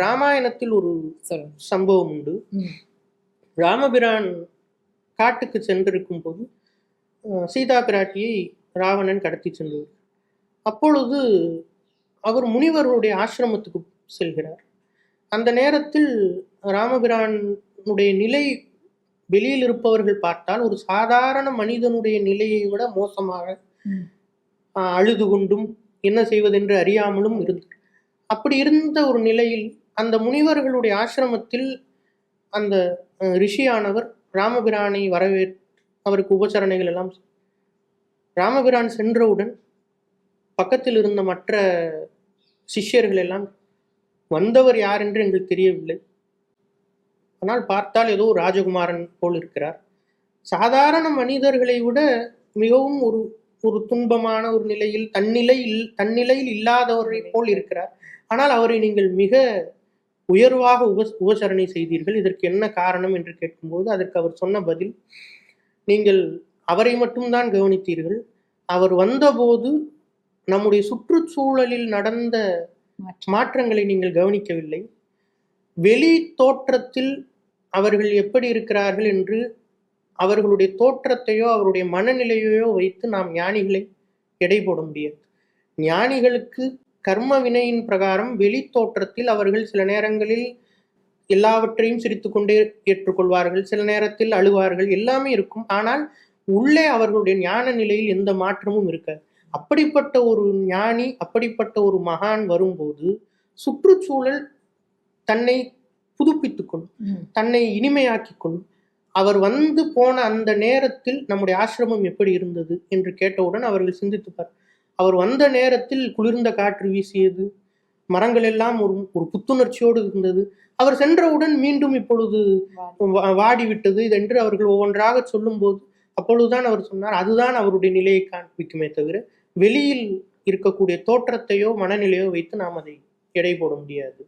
ராமாயணத்தில் ஒரு சொல்லுங்க. சம்பவம் உண்டு. ம். ராமபிரான் காட்டுக்கு சென்றிருக்கும் போது சீதா பிராட்டியை ராவணன் கடத்தி சென்றார். அப்பொழுது அவர் முனிவருடைய ஆசிரமத்துக்கு செல்கிறார். அந்த நேரத்தில் ராமபிரானுடைய நிலை வெளியில் இருப்பவர்கள் பார்த்தால் ஒரு சாதாரண மனிதனுடைய நிலையை விட மோசமாக ம். அழுது கொண்டும் என்ன செய்வதென்று அறியாமலும் இருந்தார். அப்படி இருந்த ஒரு நிலையில் அந்த முனிவர்களுடைய ஆசிரமத்தில் அந்த ரிஷியானவர் ராமபிரானை வரவேற்று அவருக்கு உபசரணைகள் எல்லாம் ராமபிரான் சென்றவுடன் பக்கத்தில் இருந்த மற்ற சிஷ்யர்கள் எல்லாம் வந்தவர் யார் என்று எங்களுக்கு தெரியவில்லை, ஆனால் பார்த்தால் ஏதோ ராஜகுமாரன் போல் இருக்கிறார், சாதாரண மனிதர்களை விட மிகவும் ஒரு ஒரு துன்பமான ஒரு நிலையில் தன்னிலையில் இல்லாதவரை போல் இருக்கிறார், ஆனால் அவரை நீங்கள் மிக உயர்வாக உபசரணை செய்தீர்கள், இதற்கு என்ன காரணம் என்று கேட்கும்போது அதற்கு அவர் சொன்ன பதில், நீங்கள் அவரை மட்டும்தான் கவனித்தீர்கள், அவர் வந்தபோது நம்முடைய சுற்றுச்சூழலில் நடந்த மாற்றங்களை நீங்கள் கவனிக்கவில்லை, வெளி தோற்றத்தில் அவர்கள் எப்படி இருக்கிறார்கள் என்று அவர்களுடைய தோற்றத்தையோ அவருடைய மனநிலையோ வைத்து நாம் ஞானிகளை எடை போட முடியாது. ஞானிகளுக்கு கர்ம வினையின் பிரகாரம் வெளி தோற்றத்தில் அவர்கள் சில நேரங்களில் எல்லாவற்றையும் சிரித்துக்கொண்டே ஏற்றுக்கொள்வார்கள், சில நேரத்தில் அழுவார்கள், எல்லாமே இருக்கும், ஆனால் உள்ளே அவர்களுடைய ஞான நிலையில் எந்த மாற்றமும் இருக்காது. அப்படிப்பட்ட ஒரு ஞானி, அப்படிப்பட்ட ஒரு மகான் வரும்போது சுற்றுச்சூழல் தன்னை புதுப்பித்துக் கொள்ளும், தன்னை இனிமையாக்கி கொள்ளும். அவர் வந்து போன அந்த நேரத்தில் நம்முடைய ஆசிரமம் எப்படி இருந்தது என்று கேட்டவுடன் அவர்கள் சிந்தித்துப்பார். அவர் வந்த நேரத்தில் குளிர்ந்த காற்று வீசியது, மரங்கள் எல்லாம் ஒரு ஒரு புத்துணர்ச்சியோடு இருந்தது, அவர் சென்றவுடன் மீண்டும் இப்பொழுது வாடிவிட்டது இதென்று அவர்கள் ஒவ்வொன்றாக சொல்லும்போது அப்பொழுதுதான் அவர் சொன்னார், அதுதான் அவருடைய நிலையை காண்பிக்குமே தவிர வெளியில் இருக்கக்கூடிய தோற்றத்தையோ மனநிலையோ வைத்து நாம் அதை எடை போட முடியாது.